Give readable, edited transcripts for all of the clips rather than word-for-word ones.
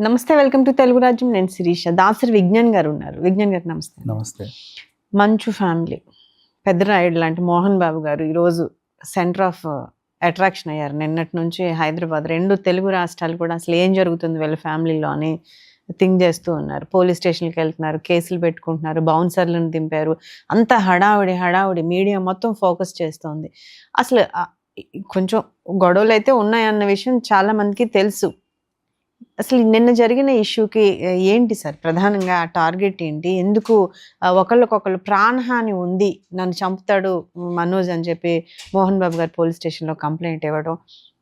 నమస్తే. Welcome to Telugu రాజ్యం. నేను శిరీష. దాసరి విజ్ఞాన్ గారు ఉన్నారు. విజ్ఞాన్ గారు నమస్తే. నమస్తే. మంచు ఫ్యామిలీ, పెద్దరాయుడు లాంటి మోహన్ బాబు గారు ఈరోజు సెంటర్ ఆఫ్ అట్రాక్షన్ అయ్యారు. నిన్నటి నుంచి హైదరాబాద్, 2 తెలుగు రాష్ట్రాలు కూడా అసలు ఏం జరుగుతుంది వీళ్ళ ఫ్యామిలీలో అని థింక్ చేస్తూ ఉన్నారు. పోలీస్ స్టేషన్కి వెళ్తున్నారు, కేసులు పెట్టుకుంటున్నారు, బౌన్సర్లను దింపారు. అంత హడావుడి హడావుడి, మీడియా మొత్తం ఫోకస్ చేస్తోంది. అసలు కొంచెం గొడవలు అయితే ఉన్నాయన్న విషయం చాలా మందికి తెలుసు. అసలు నిన్న జరిగిన ఇష్యూకి ఏంటి సార్ ప్రధానంగా టార్గెట్ ఏంటి? ఎందుకు ఒకళ్ళకొకళ్ళు ప్రాణహాని ఉంది, నన్ను చంపుతాడు మనోజ్ అని చెప్పి మోహన్ బాబు గారు పోలీస్ స్టేషన్లో కంప్లైంట్ ఇవ్వడం,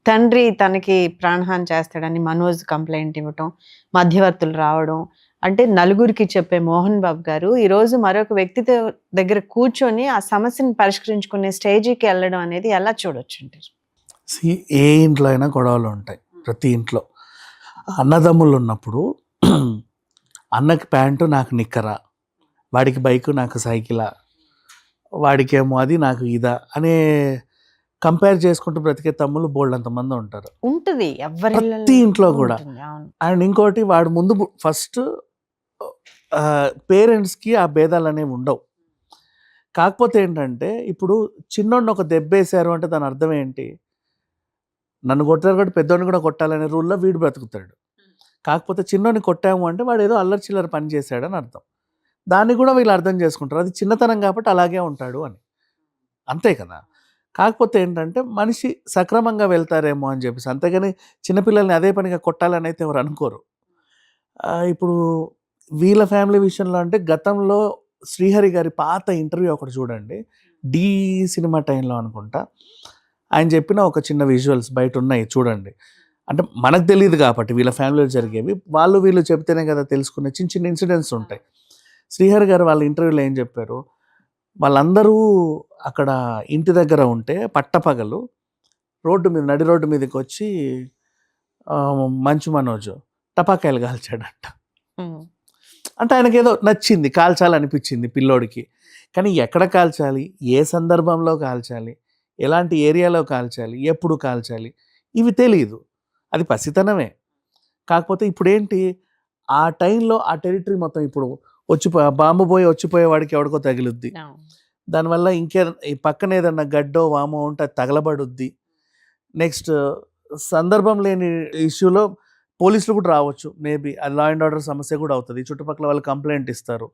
తండ్రి తనకి ప్రాణహాని చేస్తాడని మనోజ్ కంప్లైంట్ ఇవ్వటం, మధ్యవర్తులు రావడం, అంటే నలుగురికి చెప్పే మోహన్ బాబు గారు ఈరోజు మరొక వ్యక్తితో దగ్గర కూర్చొని ఆ సమస్యను పరిష్కరించుకునే స్టేజ్కి వెళ్ళడం అనేది ఎలా చూడొచ్చు అంటారు? ఏ ఇంట్లో అయినా గొడవలు ఉంటాయి. ప్రతి ఇంట్లో అన్నదమ్ములు ఉన్నప్పుడు అన్నకి ప్యాంటు నాకు నిక్కరా, వాడికి బైకు నాకు సైకిలా, వాడికేమో అది నాకు ఇదా అనే కంపేర్ చేసుకుంటూ బ్రతికే తమ్ముళ్ళు బోల్డ్ అంతమంది ఉంటారు. ఉంటుంది ప్రతి ఇంట్లో కూడా. అండ్ ఇంకోటి, వాడు ముందు ఫస్ట్ పేరెంట్స్కి ఆ భేదాలు అనేవి ఉండవు. కాకపోతే ఏంటంటే, ఇప్పుడు చిన్నోడిని ఒక దెబ్బేశారు అంటే దాని అర్థం ఏంటి? నన్ను కొట్టారు కాబట్టి పెద్దోడిని కూడా కొట్టాలనే రూల్లో వీడు బ్రతుకుతాడు. కాకపోతే చిన్నోడిని కొట్టాము అంటే వాడు ఏదో అల్లరి చిల్లర పని చేశాడని అర్థం. దాన్ని కూడా వీళ్ళు అర్థం చేసుకుంటారు, అది చిన్నతనం కాబట్టి అలాగే ఉంటాడు అని. అంతే కదా. కాకపోతే ఏంటంటే, మనిషి సక్రమంగా వెళ్తారేమో అని చెప్పేసి, అంతేగాని చిన్నపిల్లల్ని అదే పనిగా కొట్టాలని అయితే ఎవరు అనుకోరు. ఇప్పుడు వీళ్ళ ఫ్యామిలీ విషయంలో అంటే, గతంలో శ్రీహరి గారి పాత ఇంటర్వ్యూ ఒకటి చూడండి, డి సినిమా టైంలో అనుకుంటా, ఆయన చెప్పిన ఒక చిన్న విజువల్స్ బయట ఉన్నాయి, చూడండి. అంటే మనకు తెలియదు కాబట్టి వీళ్ళ ఫ్యామిలీలో జరిగేవి, వాళ్ళు వీళ్ళు చెప్తేనే కదా తెలుసుకునే చిన్న చిన్న ఇన్సిడెంట్స్ ఉంటాయి. శ్రీహరి గారు వాళ్ళ ఇంటర్వ్యూలో ఏం చెప్పారు, వాళ్ళందరూ అక్కడ ఇంటి దగ్గర ఉంటే పట్టపగలు రోడ్డు మీద, నడి రోడ్డు మీదకి వచ్చి మంచు మనోజ్ టపాకాయలు కాల్చాడంట. అంటే ఆయనకి ఏదో నచ్చింది, కాల్చాలనిపించింది పిల్లోడికి. కానీ ఎక్కడ కాల్చాలి, ఏ సందర్భంలో కాల్చాలి, ఎలాంటి ఏరియాలో కాల్చాలి, ఎప్పుడు కాల్చాలి, ఇవి తెలియదు. అది పసితనమే. కాకపోతే ఇప్పుడు ఏంటి, ఆ టైంలో ఆ టెరిటరీ మొత్తం ఇప్పుడు బాంబు పోయి వచ్చిపోయేవాడికి ఎవడికో తగిలిద్ది, దానివల్ల ఈ పక్కన ఏదన్నా గడ్డో వామో ఉంటే అది తగలబడుద్ది. నెక్స్ట్ సందర్భం లేని ఇష్యూలో పోలీసులు కూడా రావచ్చు, మేబీ అది లా అండ్ ఆర్డర్ సమస్య కూడా అవుతుంది. చుట్టుపక్కల వాళ్ళు కంప్లైంట్ ఇస్తారు,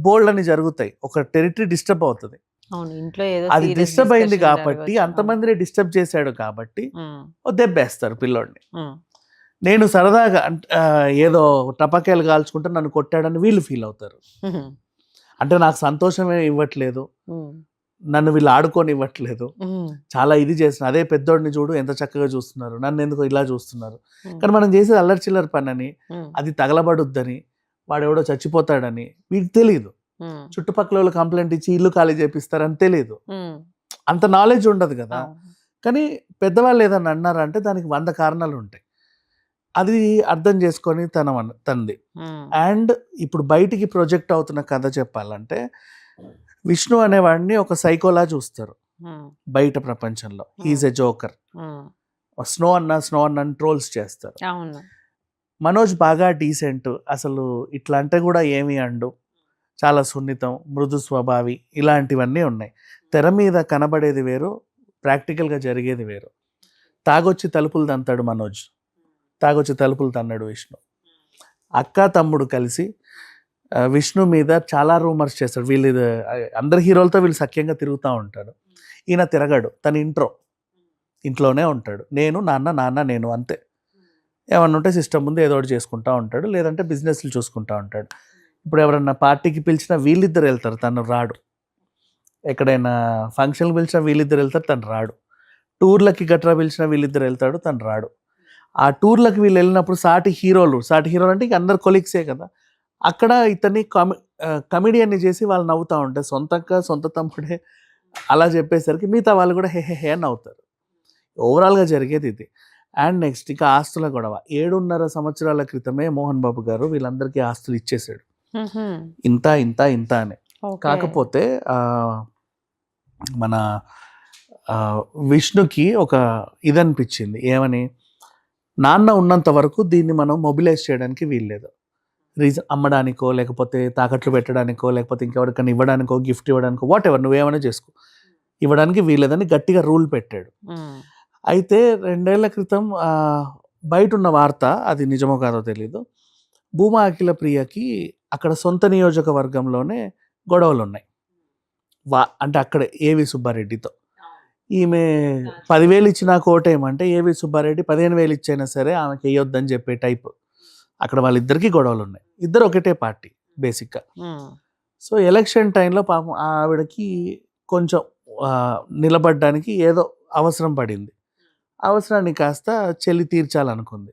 బోల్డ్ అని జరుగుతాయి, ఒక టెరిటరీ డిస్టర్బ్ అవుతుంది. అది డిస్టర్బ్ అయింది కాబట్టి, అంతమందిని డిస్టర్బ్ చేశాడు కాబట్టి దెబ్బేస్తారు పిల్లోడిని. నేను సరదాగా ఏదో టపాకాయలు కాల్చుకుంటే నన్ను కొట్టాడని వీళ్ళు ఫీల్ అవుతారు. అంటే నాకు సంతోషమే ఇవ్వట్లేదు, నన్ను వీళ్ళు ఆడుకొని ఇవ్వట్లేదు, చాలా ఇది చేస్తున్నారు. అదే పెద్దోడిని చూడు ఎంత చక్కగా చూస్తున్నారు, నన్ను ఎందుకు ఇలా చూస్తున్నారు. కానీ మనం చేసేది అల్లరి చిల్లర పని అని, అది తగలబడుద్దని, వాడెవడో చచ్చిపోతాడని వీరికి తెలియదు. చుట్టుపక్కల వాళ్ళు కంప్లైంట్ ఇచ్చి ఇల్లు ఖాళీ చేపిస్తారని తెలియదు, అంత నాలెడ్జ్ ఉండదు కదా. కానీ పెద్దవాళ్ళు ఏదన్నా అన్నారంటే దానికి 100 కారణాలు ఉంటాయి. అది అర్థం చేసుకొని తనది. అండ్ ఇప్పుడు బయటికి ప్రొజెక్ట్ అవుతున్న కథ చెప్పాలంటే, విష్ణు అనేవాడిని ఒక సైకోలా చూస్తారు బయట ప్రపంచంలో. హీఈస్ ఎ జోకర్, స్నో అన్న ట్రోల్స్ చేస్తారు. మనోజ్ బాగా డీసెంట్, అసలు ఇట్లా అంటే కూడా ఏమి అండు, చాలా సున్నితం, మృదు స్వభావి, ఇలాంటివన్నీ ఉన్నాయి. తెర మీద కనబడేది వేరు, ప్రాక్టికల్గా జరిగేది వేరు. తాగొచ్చి తలుపులు తంతాడు మనోజ్, తాగొచ్చి తలుపులు తన్నాడు విష్ణు. అక్క తమ్ముడు కలిసి విష్ణు మీద చాలా రూమర్స్ చేస్తాడు. వీళ్ళు అందరి హీరోలతో వీళ్ళు సఖ్యంగా తిరుగుతూ ఉంటాడు, ఈయన తిరగడు. తన ఇంట్లోనే ఉంటాడు, నేను నాన్న నేను అంతే. ఏమన్నా ఉంటే సిస్టమ్ ముందు ఏదో ఒకటి చేసుకుంటూ ఉంటాడు, లేదంటే బిజినెస్లు చూసుకుంటూ ఉంటాడు. ఇప్పుడు ఎవరన్నా పార్టీకి పిలిచినా వీళ్ళిద్దరు వెళ్తారు, తను రాడు. ఎక్కడైనా ఫంక్షన్కి పిలిచినా వీళ్ళిద్దరు వెళ్తారు, తను రాడు. టూర్లకి గట్రా పిలిచినా వీళ్ళిద్దరు వెళ్తాడు, తను రాడు. ఆ టూర్లకి వీళ్ళు వెళ్ళినప్పుడు సాటి హీరోలు అంటే ఇక అందరు కొలీగ్సే కదా, అక్కడ ఇతన్ని కమెడియన్ని చేసి వాళ్ళు నవ్వుతూ ఉంటారు. సొంత తమ్ముడే అలా చెప్పేసరికి మిగతా వాళ్ళు కూడా హే హే అని నవ్వుతారు. ఓవరాల్గా జరిగేది ఇది. అండ్ నెక్స్ట్ ఇక ఆస్తుల గొడవ. 7.5 సంవత్సరాల క్రితమే మోహన్ బాబు గారు వీళ్ళందరికీ ఆస్తులు ఇచ్చేసాడు, ఇంత అని. కాకపోతే మన విష్ణుకి ఒక ఇదనిపించింది, ఏమని, నాన్న ఉన్నంత వరకు దీన్ని మనం మొబిలైజ్ చేయడానికి వీల్లేదు. రీజన్ అమ్మడానికో, లేకపోతే తాకట్లు పెట్టడానికో, లేకపోతే ఇంకెవరికైనా ఇవ్వడానికో, గిఫ్ట్ ఇవ్వడానికో, వాటెవర్ నువ్వేమైనా చేసుకో, ఇవ్వడానికి వీల్లేదని గట్టిగా రూల్ పెట్టాడు. అయితే 2 ఏళ్ల క్రితం బయటున్న వార్త, అది నిజమో కాదో తెలీదు, భూమా అఖిలప్రియకి అక్కడ సొంత నియోజకవర్గంలోనే గొడవలున్నాయి. అంటే అక్కడ ఏవి సుబ్బారెడ్డితో. ఈమె 10,000 ఇచ్చినా కోటేయమంటే ఏవి సుబ్బారెడ్డి 15,000 ఇచ్చైనా సరే ఆమెకి వేయొద్దని చెప్పే టైప్. అక్కడ వాళ్ళిద్దరికీ గొడవలు ఉన్నాయి. ఇద్దరు ఒకటే పార్టీ బేసిక్గా. సో ఎలక్షన్ టైంలో పాపం ఆవిడకి కొంచెం నిలబడడానికి ఏదో అవసరం పడింది. అవసరాన్ని కాస్త చెల్లి తీర్చాలనుకుంది.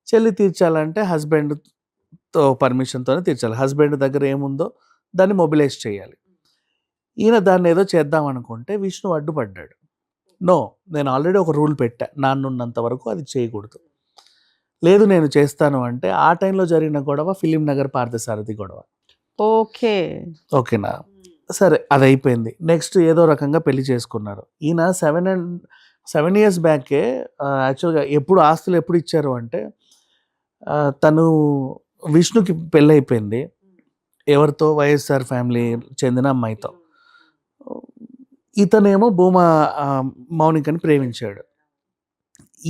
చెల్లి తీర్చాలంటే హస్బెండ్తో పర్మిషన్తోనే తీర్చాలి. హస్బెండ్ దగ్గర ఏముందో దాన్ని మొబిలైజ్ చేయాలి. ఈయన దాన్ని ఏదో చేద్దాం అనుకుంటే విష్ణు అడ్డుపడ్డాడు. నో, నేను ఆల్రెడీ ఒక రూల్ పెట్టా, నాన్నున్నంత వరకు అది చేయకూడదు. లేదు నేను చేస్తాను అంటే ఆ టైంలో జరిగిన గొడవ ఫిలిం నగర్ పార్థసారథి గొడవ. ఓకేనా, సరే అది అయిపోయింది. నెక్స్ట్ ఏదో రకంగా పెళ్లి చేసుకున్నారు. ఈయన 7 years బ్యాకే యాక్చువల్గా ఎప్పుడు ఆస్తులు ఎప్పుడు ఇచ్చారు అంటే, తను విష్ణుకి పెళ్ళి అయిపోయింది. ఎవరితో? వైఎస్ఆర్ ఫ్యామిలీ చెందిన అమ్మాయితో. ఇతనేమో భూమా మౌనికని ప్రేమించాడు.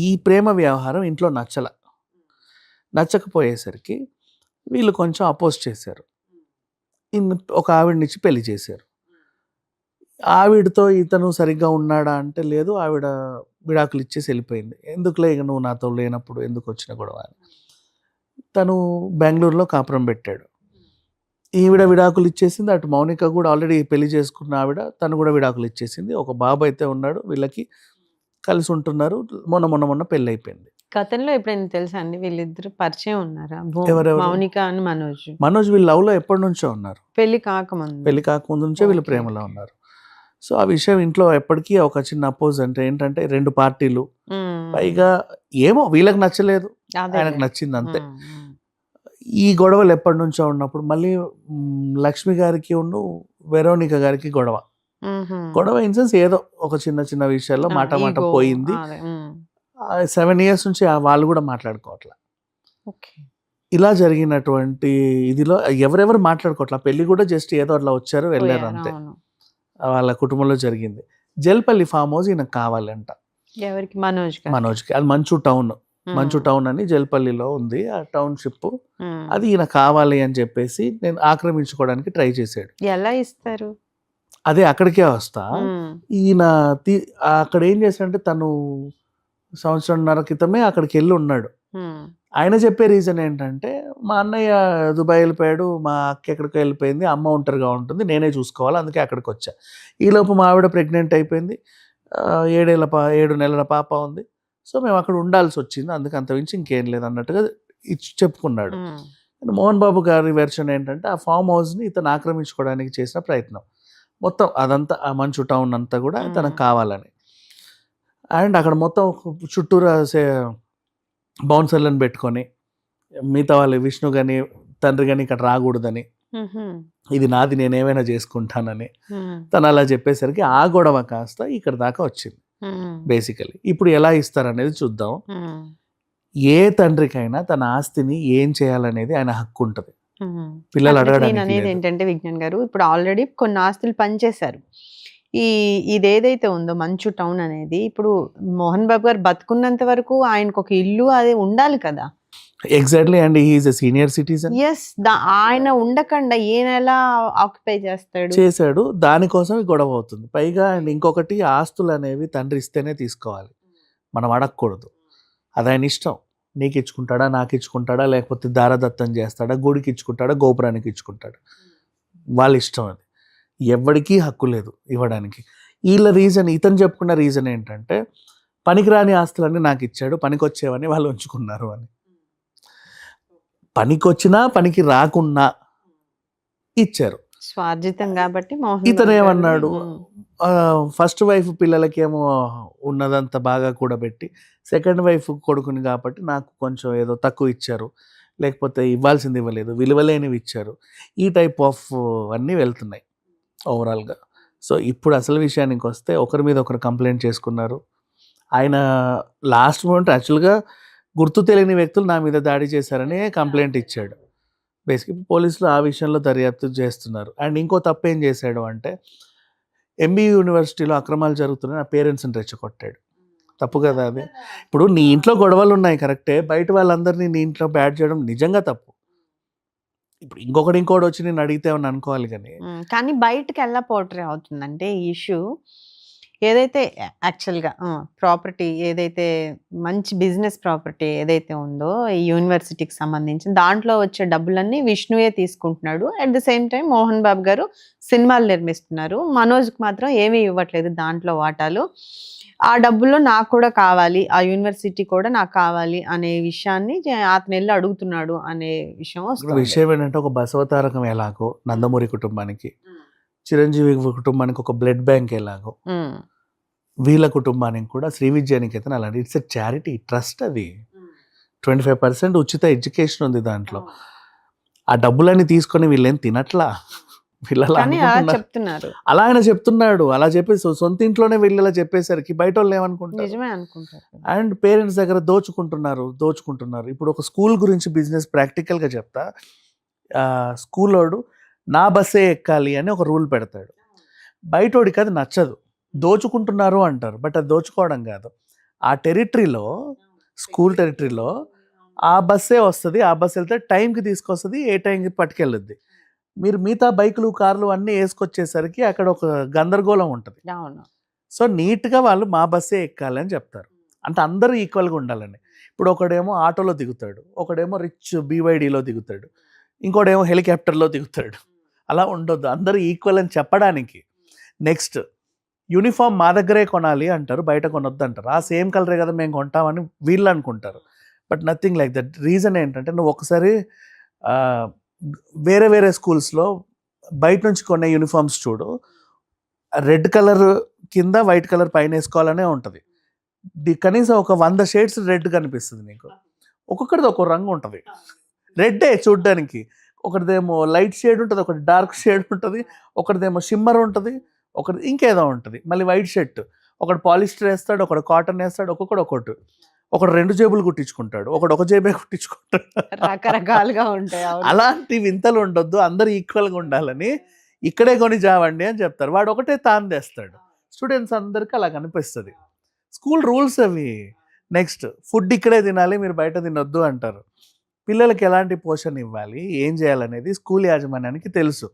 ఈ ప్రేమ వ్యవహారం ఇంట్లో నచ్చకపోయేసరికి వీళ్ళు కొంచెం అపోజ్ చేశారు. ఒక ఆవిడనిచ్చి పెళ్లి చేశారు. ఆవిడతో ఇతను సరిగ్గా ఉన్నాడా అంటే లేదు, ఆవిడ విడాకులు ఇచ్చేసి వెళ్ళిపోయింది. ఎందుకులే ఇక నువ్వు నాతో లేనప్పుడు ఎందుకు వచ్చిన గొడవ అని. తను బెంగళూరులో కాపురం పెట్టాడు. ఈవిడ విడాకులు ఇచ్చేసింది. అటు మౌనిక కూడా ఆల్రెడీ పెళ్లి చేసుకున్న ఆవిడ, తను కూడా విడాకులు ఇచ్చేసింది. ఒక బాబు అయితే ఉన్నాడు, వీళ్ళకి కలిసి ఉంటున్నారు. మొన్న పెళ్ళి అయిపోయింది. గతంలో ఎప్పుడైనా తెలుసా అండి వీళ్ళిద్దరు పరిచయం ఉన్నారా? ఎవరెవరు? మౌనిక అని మనోజ్ వీళ్ళు లవ్లో ఎప్పటి నుంచో ఉన్నారు. పెళ్లి కాకముందు నుంచే వీళ్ళు ప్రేమలో ఉన్నారు. సో ఆ విషయం ఇంట్లో ఎప్పటికీ ఒక చిన్న అపోజ్. అంటే ఏంటంటే 2 పార్టీలు, పైగా ఏమో వీళ్ళకి నచ్చలేదు, ఆయనకు నచ్చింది అంతే. ఈ గొడవలు ఎప్పటి నుంచో ఉన్నప్పుడు మళ్ళీ లక్ష్మి గారికి వెరోనిక గారికి గొడవ ఇన్ సెన్స్ ఏదో ఒక చిన్న విషయాల్లో మాట పోయింది. 7 years నుంచి వాళ్ళు కూడా మాట్లాడుకోవట్లా. ఇలా జరిగినటువంటి ఇదిలో ఎవరెవరు మాట్లాడుకోవట్లా. పెళ్లి కూడా జస్ట్ ఏదో అట్లా వచ్చారు వెళ్ళారు అంతే. వాళ్ళ కుటుంబంలో జరిగింది. జల్పల్లి ఫామ్ హౌస్ ఈయనకు కావాలంట. మనోజ్కి. అది మంచు టౌన్ అని జల్పల్లిలో ఉంది ఆ టౌన్షిప్. అది ఈయన కావాలి అని చెప్పేసి నేను ఆక్రమించుకోవడానికి ట్రై చేశాడు. ఎలా ఇస్తారు? అదే అక్కడికే వస్తా. ఈయన అక్కడ ఏం చేశాడంటే, తను 1.5 సంవత్సరం క్రితమే అక్కడికి వెళ్ళి ఉన్నాడు. ఆయన చెప్పే రీజన్ ఏంటంటే, మా అన్నయ్య దుబాయ్ వెళ్ళిపోయాడు, మా అక్క ఎక్కడికో వెళ్ళిపోయింది, అమ్మ ఒంటరిగా ఉంటుంది, నేనే చూసుకోవాలి, అందుకే అక్కడికి వచ్చా. ఈలోపు మా ఆవిడ ప్రెగ్నెంట్ అయిపోయింది, 7 నెలల పాప ఉంది, సో మేము అక్కడ ఉండాల్సి వచ్చింది, అందుకే అంతమించి ఇంకేం లేదు అన్నట్టుగా చెప్పుకున్నాడు. మోహన్ బాబు గారి వెర్షన్ ఏంటంటే, ఆ ఫామ్ హౌస్ని ఇతను ఆక్రమించుకోవడానికి చేసిన ప్రయత్నం మొత్తం అదంతా, ఆ మంచు టౌన్ అంతా కూడా తనకు కావాలని. అండ్ అక్కడ మొత్తం చుట్టూరా బౌన్సర్లను పెట్టుకొని, మిగతా వాళ్ళు విష్ణు కానీ తండ్రి కానీ ఇక్కడ రాకూడదని, ఇది నాది నేనేమైనా చేసుకుంటానని తను అలా చెప్పేసరికి ఆ గొడవ కాస్త ఇక్కడ దాకా వచ్చింది బేసికలీ. ఇప్పుడు ఎలా ఇస్తారనేది చూద్దాం. ఏ తండ్రికైనా తన ఆస్తిని ఏం చేయాలనేది ఆయన హక్కు ఉంటుంది. పిల్లలు అడగడానికి అనేది ఏంటంటే, విజ్ఞాన్ గారు ఇప్పుడు ఆల్రెడీ కొన్ని ఆస్తులు పనిచేశారు. ఇదేదైతే ఉందో మంచు టౌన్ అనేది, ఇప్పుడు మోహన్ బాబు గారు బతుకున్నంత వరకు ఆయనకు ఒక ఇల్లు అది ఉండాలి కదా. Exactly. And he is a senior citizen. ఆయన ఉండకుండా ఈయన ఎలా ఆక్యుపై చేశాడు. దానికోసం గొడవ అవుతుంది. పైగా అండ్ ఇంకొకటి, ఆస్తులు అనేవి తండ్రి ఇస్తేనే తీసుకోవాలి, మనం అడగకూడదు. అది ఆయన ఇష్టం. నీకు ఇచ్చుకుంటాడా, నాకు ఇచ్చుకుంటాడా, లేకపోతే దారదత్తం చేస్తాడా, గుడికి ఇచ్చుకుంటాడా, గోపురానికి ఇచ్చుకుంటాడా, వాళ్ళ ఇష్టం. అది ఎవరికీ హక్కు లేదు ఇవ్వడానికి. వీళ్ళ రీజన్, ఇతను చెప్పుకున్న రీజన్ ఏంటంటే, పనికిరాని ఆస్తులన్నీ నాకు ఇచ్చాడు, పనికొచ్చేవని వాళ్ళు ఉంచుకున్నారు అని. పనికొచ్చినా పనికి రాకున్నా ఇచ్చారు, స్వార్జితం కాబట్టి. ఇతను ఏమన్నాడు, ఫస్ట్ వైఫ్ పిల్లలకేమో ఉన్నదంతా బాగా కూడబెట్టి, సెకండ్ వైఫ్ కొడుకుని కాబట్టి నాకు కొంచెం ఏదో తక్కువ ఇచ్చారు, లేకపోతే ఇవ్వాల్సింది ఇవ్వలేదు, విలువలేనివి ఇచ్చారు. ఈ టైప్ ఆఫ్ అన్నీ వెళ్తున్నాయి ఓవరాల్గా. సో ఇప్పుడు అసలు విషయానికి వస్తే, ఒకరి మీద ఒకరు కంప్లైంట్ చేసుకున్నారు. ఆయన లాస్ట్ మూమెంట్ యాక్చువల్గా గుర్తు తెలియని వ్యక్తులు నా మీద దాడి చేశారని కంప్లైంట్ ఇచ్చాడు. బేసిక్గా పోలీసులు ఆ విషయంలో దర్యాప్తు చేస్తున్నారు. అండ్ ఇంకో తప్పు ఏం చేశాడు అంటే ఎంబీయూ యూనివర్సిటీలో అక్రమాలు జరుగుతున్నాయి, నా పేరెంట్స్ని రెచ్చగొట్టాడు. తప్పు కదా అది. ఇప్పుడు నీ ఇంట్లో గొడవలు ఉన్నాయి కరెక్టే, బయట వాళ్ళందరినీ నీ ఇంట్లో బ్యాడ్ చేయడం నిజంగా తప్పు. ఇప్పుడు ఇంకోటి వచ్చి నేను అడిగితే ఏమన్నా అనుకోవాలి కానీ కానీ బయటకి ఎలా పోర్ట్రే అవుతుందంటే ఈ ఇష్యూ ఏదైతే యాక్చువల్గా ప్రాపర్టీ ఏదైతే మంచి బిజినెస్ ప్రాపర్టీ ఏదైతే ఉందో ఈ యూనివర్సిటీకి సంబంధించి దాంట్లో వచ్చే డబ్బులన్నీ విష్ణువే తీసుకుంటున్నాడు. At the same time Mohan Babu గారు సినిమాలు నిర్మిస్తున్నారు. మనోజ్కి మాత్రం ఏమీ ఇవ్వట్లేదు దాంట్లో వాటాలు. ఆ డబ్బుల్లో నాకు కూడా కావాలి, ఆ యూనివర్సిటీ కూడా నాకు కావాలి అనే విషయాన్ని అతను వెళ్ళి అడుగుతున్నాడు అనే విషయం వస్తుంది. విషయం ఏంటంటే ఒక బసవతారకం ఎలాగో నందమూరి కుటుంబానికి, చిరంజీవి కుటుంబానికి ఒక బ్లడ్ బ్యాంక్ ఎలాగో వీళ్ళ కుటుంబానికి కూడా శ్రీ విద్యానికేతన్ అలాంటి ఇట్స్ ఎ చారిటీ ట్రస్ట్. అది 25% ఉచిత ఎడ్యుకేషన్ ఉంది దాంట్లో. ఆ డబ్బులన్నీ తీసుకొని వీళ్ళేం తినట్లా, చెప్తున్నారు. అలా ఆయన చెప్తున్నాడు. అలా చెప్పేసి సొంత ఇంట్లోనే వీళ్ళలా చెప్పేసరికి బయట వాళ్ళు ఏమనుకుంటారు. అండ్ పేరెంట్స్ దగ్గర దోచుకుంటున్నారు. ఇప్పుడు ఒక స్కూల్ గురించి బిజినెస్ ప్రాక్టికల్గా చెప్తా. స్కూలోడు నా బస్సే ఎక్కాలి అని ఒక రూల్ పెడతాడు. బయటోడికి అది నచ్చదు, దోచుకుంటున్నారు అంటారు. బట్ అది దోచుకోవడం కాదు. ఆ టెరిటరీలో, స్కూల్ టెరిటరీలో ఆ బస్సే వస్తుంది, ఆ బస్సు వెళ్తే టైంకి తీసుకొస్తుంది, ఏ టైంకి పట్టుకెళ్ళుద్ది. మీరు మిగతా బైకులు కార్లు అన్నీ వేసుకొచ్చేసరికి అక్కడ ఒక గందరగోళం ఉంటుంది. సో నీట్గా వాళ్ళు మా బస్సే ఎక్కాలి అని చెప్తారు. అంటే అందరూ ఈక్వల్గా ఉండాలని. ఇప్పుడు ఒకడేమో ఆటోలో దిగుతాడు, ఒకడేమో రిచ్ బీవైడీలో దిగుతాడు, ఇంకోడేమో హెలికాప్టర్లో దిగుతాడు. అలా ఉండొద్దు, అందరూ ఈక్వల్ అని చెప్పడానికి. నెక్స్ట్ యూనిఫామ్ మా దగ్గరే కొనాలి అంటారు, బయట కొనొద్దు అంటారు. ఆ సేమ్ కలరే కదా మేము కొంటామని వీళ్ళు అనుకుంటారు. But nothing like that. Reason ఏంటంటే నువ్వు ఒకసారి వేరే స్కూల్స్లో బయట నుంచి కొనే యూనిఫామ్స్ చూడు, రెడ్ కలర్ కింద వైట్ కలర్ పైన వేసుకోవాలనే ఉంటుంది. కనీసం ఒక 100 షేడ్స్ రెడ్ కనిపిస్తుంది నీకు. ఒక్కొక్కటిది ఒక్కో రంగు ఉంటుంది, రెడ్డే చూడ్డానికి. ఒకటిదేమో లైట్ షేడ్ ఉంటుంది, ఒకటి డార్క్ షేడ్ ఉంటుంది, ఒకటిదేమో షిమ్మర్ ఉంటుంది, ఒకటి ఇంకేదో ఉంటుంది. మళ్ళీ వైట్ షర్ట్, ఒకటి పాలిస్టర్ వేస్తాడు, ఒకటి కాటన్ వేస్తాడు, ఒకటి 2 జేబులు కుట్టించుకుంటాడు, ఒక జేబే కుట్టించుకుంటాడు. రకరకాలుగా ఉంటాయి. అలాంటి వింతలు ఉండొద్దు, అందరు ఈక్వల్గా ఉండాలని ఇక్కడే కొని జావండి అని చెప్తారు. వాడు ఒకటే తాను తెస్తాడు. స్టూడెంట్స్ అందరికీ అలా కనిపిస్తుంది. స్కూల్ రూల్స్ అవి. నెక్స్ట్ ఫుడ్ ఇక్కడే తినాలి, మీరు బయట తినొద్దు అంటారు. పిల్లలకి ఎలాంటి పోషణ ఇవ్వాలి, ఏం చేయాలనేది స్కూల్ యాజమాన్యానికి తెలుసు.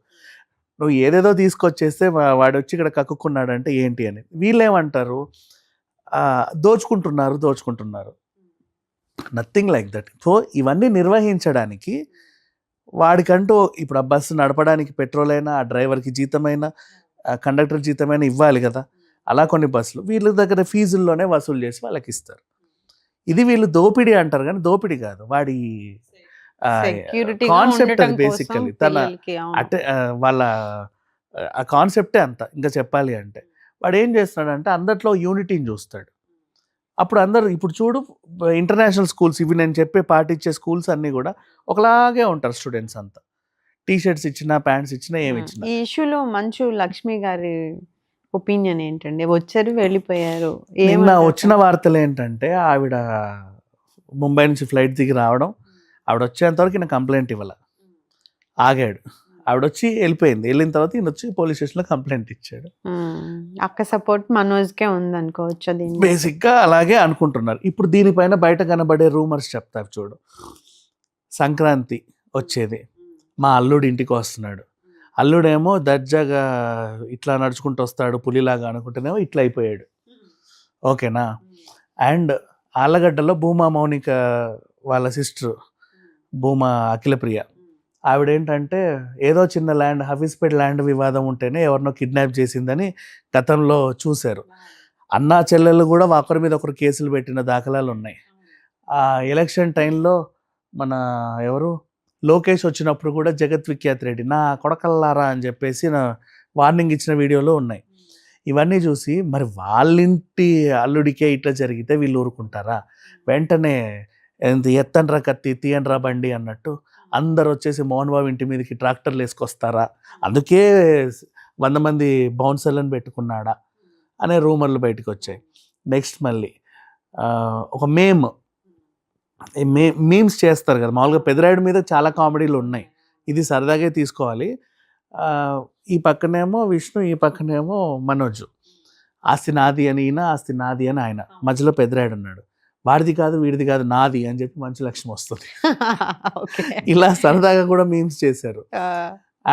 నువ్వు ఏదేదో తీసుకొచ్చేస్తే వాడు వచ్చి ఇక్కడ కక్కుకున్నాడంటే ఏంటి అని. వీళ్ళేమంటారు, దోచుకుంటున్నారు. Nothing like that. సో ఇవన్నీ నిర్వహించడానికి వాడికంటూ ఇప్పుడు ఆ బస్సు నడపడానికి పెట్రోల్ అయినా, ఆ డ్రైవర్కి జీతమైనా, కండక్టర్ జీతమైనా ఇవ్వాలి కదా. అలా కొన్ని బస్సులు వీళ్ళ దగ్గర ఫీజుల్లోనే వసూలు చేసి వాళ్ళకి ఇస్తారు. ఇది వీళ్ళు దోపిడీ అంటారు, కానీ దోపిడీ కాదు, వాడి కాన్సెప్ట్ అది. బేసికలీ తన వాళ్ళ ఆ కాన్సెప్టే అంత. ఇంకా చెప్పాలి అంటే వాడు ఏం చేస్తున్నాడంటే అందట్లో యూనిటీని చూస్తాడు. అప్పుడు అందరూ ఇప్పుడు చూడు ఇంటర్నేషనల్ స్కూల్స్, ఇవి నేను చెప్పే పాటించే స్కూల్స్ అన్నీ కూడా ఒకలాగే ఉంటారు. స్టూడెంట్స్ అంతా టీ-షర్ట్స్ ఇచ్చినా, ప్యాంట్స్ ఇచ్చినా, ఏమి ఇచ్చినా. ఈ ఇష్యూలో మంచు లక్ష్మి గారి ఒపీనియన్ ఏంటండి? వచ్చారు, వెళ్ళిపోయారు. నిన్న వచ్చిన వార్తలు ఏంటంటే ఆవిడ ముంబై నుంచి ఫ్లైట్ దిగి రావడం, ఆవిడ వచ్చేంతవరకు ఈయన కంప్లైంట్ ఇవ్వాల, ఆగాడు. ఆవిడ వచ్చి వెళ్ళిపోయింది. వెళ్ళిన తర్వాత ఈయన వచ్చి పోలీస్ స్టేషన్లో కంప్లైంట్ ఇచ్చాడు. అక్క సపోర్ట్ మనోజ్కే ఉంది అనుకోవచ్చు. బేసిక్గా అలాగే అనుకుంటున్నారు. ఇప్పుడు దీనిపైన బయట కనబడే రూమర్స్ చెప్తారు చూడు. సంక్రాంతి వచ్చేది, మా అల్లుడు ఇంటికి వస్తున్నాడు, అల్లుడేమో దర్జాగా ఇట్లా నడుచుకుంటూ వస్తాడు పులిలాగా అనుకుంటేనేమో ఇట్లా అయిపోయాడు. ఓకేనా. అండ్ ఆళ్ళగడ్డలో భూమా మౌనిక వాళ్ళ సిస్టర్ భూమా అఖిలప్రియ, ఆవిడేంటంటే ఏదో చిన్న ల్యాండ్, హఫీజ్పేట్ ల్యాండ్ వివాదం ఉంటేనే ఎవరినో కిడ్నాప్ చేసిందని గతంలో చూశారు. అన్నా చెల్లెళ్ళు కూడా ఒకరి మీద ఒకరు కేసులు పెట్టిన దాఖలాలు ఉన్నాయి. ఆ ఎలక్షన్ టైంలో మన ఎవరు లోకేష్ వచ్చినప్పుడు కూడా జగత్ విఖ్యాత్ రెడ్డి నా కొడకల్లారా అని చెప్పేసి నా వార్నింగ్ ఇచ్చిన వీడియోలో ఉన్నాయి. ఇవన్నీ చూసి మరి వాళ్ళింటి అల్లుడికే ఇట్లా జరిగితే వీళ్ళు ఊరుకుంటారా? వెంటనే ఎత్తండ్రా కత్తి తీయండ్రా బండి అన్నట్టు అందరు వచ్చేసి మోహన్ బాబు ఇంటి మీదకి ట్రాక్టర్లు వేసుకొస్తారా, అందుకే 100 మంది బౌన్సర్లను పెట్టుకున్నాడా అనే రూమర్లు బయటకు వచ్చాయి. నెక్స్ట్ మళ్ళీ ఒక మేమ్ మీమ్స్ చేస్తారు కదా మామూలుగా. పెదరాయుడు మీద చాలా కామెడీలు ఉన్నాయి, ఇది సరదాగే తీసుకోవాలి. ఈ పక్కనేమో విష్ణు, ఈ పక్కనేమో మనోజ్. ఆస్తి నాది అని ఈయన, ఆస్తి నాది అని ఆయన, మధ్యలో పెదరాయుడు ఉన్నాడు. వాడిది కాదు వీడిది కాదు నాది అని చెప్పి మంచి లక్ష్యం వస్తుంది. ఇలా సరదాగా కూడా మీమ్స్ చేశారు.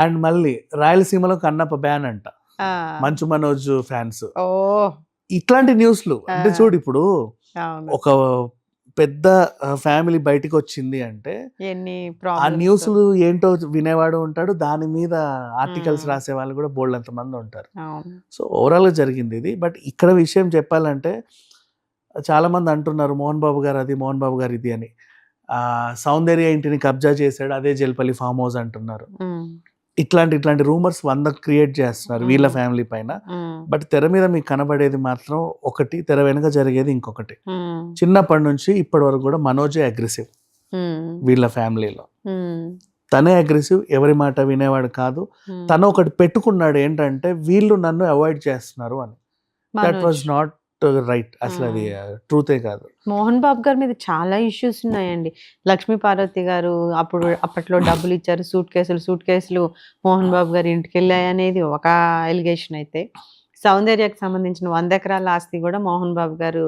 అండ్ మళ్ళీ రాయలసీమలో కన్నప్ప బ్యాన్ అంట, మంచు మనోజ్ ఫ్యాన్స్. ఇట్లాంటి న్యూస్లు అంటే చూడు, ఇప్పుడు ఒక పెద్ద ఫ్యామిలీ బయటికి వచ్చింది అంటే ఆ న్యూస్లు ఏంటో వినేవాడు ఉంటాడు, దాని మీద ఆర్టికల్స్ రాసే వాళ్ళు కూడా బోల్డ్ అంత మంది ఉంటారు. సో ఓవరాల్గా జరిగింది ఇది. బట్ ఇక్కడ విషయం చెప్పాలంటే చాలా మంది అంటున్నారు మోహన్ బాబు గారు అది, మోహన్ బాబు గారు ఇది అని. సౌందర్య ఇంటిని కబ్జా చేశాడు, అదే జల్పల్లి ఫామ్ హౌస్ అంటున్నారు. ఇట్లాంటి రూమర్స్ 100 క్రియేట్ చేస్తున్నారు వీళ్ళ ఫ్యామిలీ పైన. బట్ తెర మీద మీకు కనబడేది మాత్రం ఒకటి, తెర వెనుక జరిగేది ఇంకొకటి. చిన్నప్పటి నుంచి ఇప్పటి వరకు కూడా మనోజే అగ్రెసివ్ వీళ్ళ ఫ్యామిలీలో. తనే అగ్రెసివ్, ఎవరి మాట వినేవాడు కాదు. తను ఒకటి పెట్టుకున్నాడు ఏంటంటే వీళ్ళు నన్ను అవాయిడ్ చేస్తున్నారు అని. That was not right. అసలు అది ట్రూతే కాదు. మోహన్ బాబు గారి మీద చాలా ఇష్యూస్ ఉన్నాయండి. లక్ష్మీ పార్వతి గారు అప్పట్లో డబ్బులు ఇచ్చారు, సూట్ కేసులు మోహన్ బాబు గారి ఇంటికి వెళ్ళాయి అనేది ఒక ఎలిగేషన్ అయితే, సౌందర్యకు సంబంధించిన 100 ఎకరాల ఆస్తి కూడా మోహన్ బాబు గారు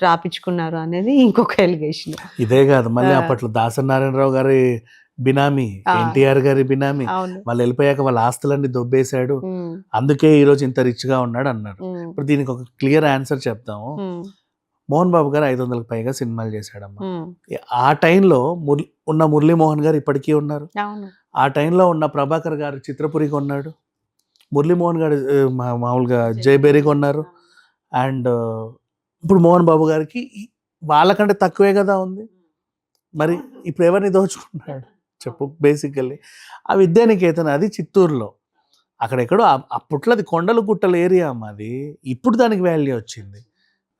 రాపించుకున్నారు అనేది ఇంకొక ఎలిగేషన్. ఇదే కాదు, మళ్ళీ అప్పట్లో దాసనారాయణరావు గారి బినామీ, ఎన్టీఆర్ గారి బినామీ, వాళ్ళు వెళ్ళిపోయాక వాళ్ళ ఆస్తులన్నీ దొబ్బేశాడు, అందుకే ఈ రోజు ఇంత రిచ్ గా ఉన్నాడు అన్నారు. ఇప్పుడు దీనికి ఒక క్లియర్ ఆన్సర్ చెప్తాము. మోహన్ బాబు గారు 500కి పైగా సినిమాలు చేశాడమ్మా. ఆ టైంలో ఉన్న మురళీమోహన్ గారు ఇప్పటికీ ఉన్నారు. ఆ టైంలో ఉన్న ప్రభాకర్ గారు చిత్రపురికి ఉన్నాడు, మురళీమోహన్ గారు మామూలుగా జయబేరికి ఉన్నారు. అండ్ ఇప్పుడు మోహన్ బాబు గారికి వాళ్ళకంటే తక్కువే కదా ఉంది. మరి ఇప్పుడు ఎవరిని దోచుకున్నాడు చెప్పు? బేసికల్లీ ఆ విద్యానికేతన్ అది చిత్తూరులో, అక్కడెక్కడో అప్పట్లో అది కొండలు గుట్టల ఏరియా మాది, ఇప్పుడు దానికి వాల్యూ వచ్చింది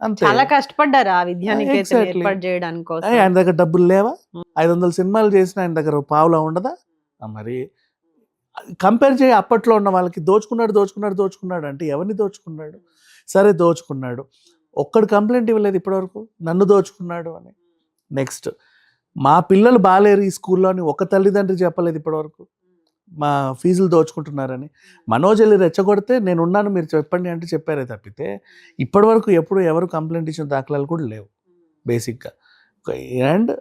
అంతే. చాలా కష్టపడ్డారు ఆ విద్యానికేతన్ ఏర్పాటు చేయడానికి. ఆయన దగ్గర డబ్బులు లేవా? 500 సినిమాలు చేసిన ఆయన దగ్గర పావులా ఉండదా? మరి కంపేర్ చేయి, అప్పట్లో ఉన్న వాళ్ళకి దోచుకున్నాడు అంటే ఎవరిని దోచుకున్నాడు? సరే దోచుకున్నాడు, ఒక్కడు కంప్లైంట్ ఇవ్వలేదు ఇప్పటివరకు నన్ను దోచుకున్నాడు అని. నెక్స్ట్, మా పిల్లలు బాలేరు ఈ స్కూల్లో అని ఒక తల్లిదండ్రి చెప్పలేదు ఇప్పటివరకు, మా ఫీజులు దోచుకుంటున్నారని. మనోజ్ వెళ్ళి రెచ్చగొడితే నేను ఉన్నాను మీరు చెప్పండి అంటే చెప్పారే తప్పితే ఇప్పటివరకు ఎప్పుడు ఎవరు కంప్లైంట్ ఇచ్చిన దాఖలాలు కూడా లేవు బేసిక్గా. అండ్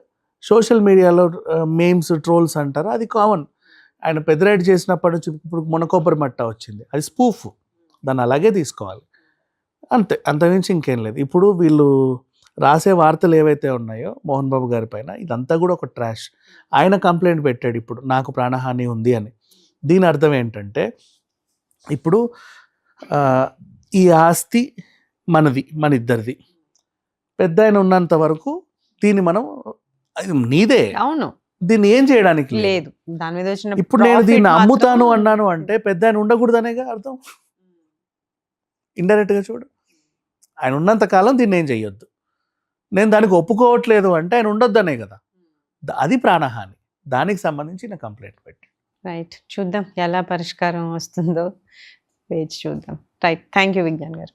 సోషల్ మీడియాలో మేమ్స్, ట్రోల్స్ అంటారు, అది కామన్. ఆయన పెద్దరాయుడు చేసినప్పటి నుంచి ఇప్పుడు మొనకొబ్బరి మట్ట వచ్చింది, అది స్పూఫ్, దాన్ని అలాగే తీసుకోవాలి అంతే, అంతమించి ఇంకేం లేదు. ఇప్పుడు వీళ్ళు రాసే వార్తలు ఏవైతే ఉన్నాయో మోహన్ బాబు గారి పైన, ఇదంతా కూడా ఒక ట్రాష్. ఆయన కంప్లైంట్ పెట్టాడు ఇప్పుడు నాకు ప్రాణహాని ఉంది అని. దీని అర్థం ఏంటంటే ఇప్పుడు ఈ ఆస్తి మనది, మన ఇద్దరిది, పెద్ద ఆయన ఉన్నంత వరకు దీన్ని మనం నీదే, అవును, దీన్ని ఏం చేయడానికి లేదు. దాని మీద వచ్చిన ఇప్పుడు నేను దీన్ని అమ్ముతాను అన్నాను అంటే పెద్ద ఆయన ఉండకూడదనేగా అర్థం. ఇండైరెక్ట్గా చూడు, ఆయన ఉన్నంత కాలం దీన్ని ఏం చెయ్యొద్దు, నేను దానికి ఒప్పుకోవట్లేదు అంటే ఆయన ఉండొద్దనే కదా, అది ప్రాణహాని. దానికి సంబంధించిన కంప్లైంట్ పెట్టి రైట్, చూద్దాం ఎలా పరిష్కారం వస్తుందో, వేచి చూద్దాం. రైట్, థ్యాంక్ యూ విజ్ఞాన్ గారు.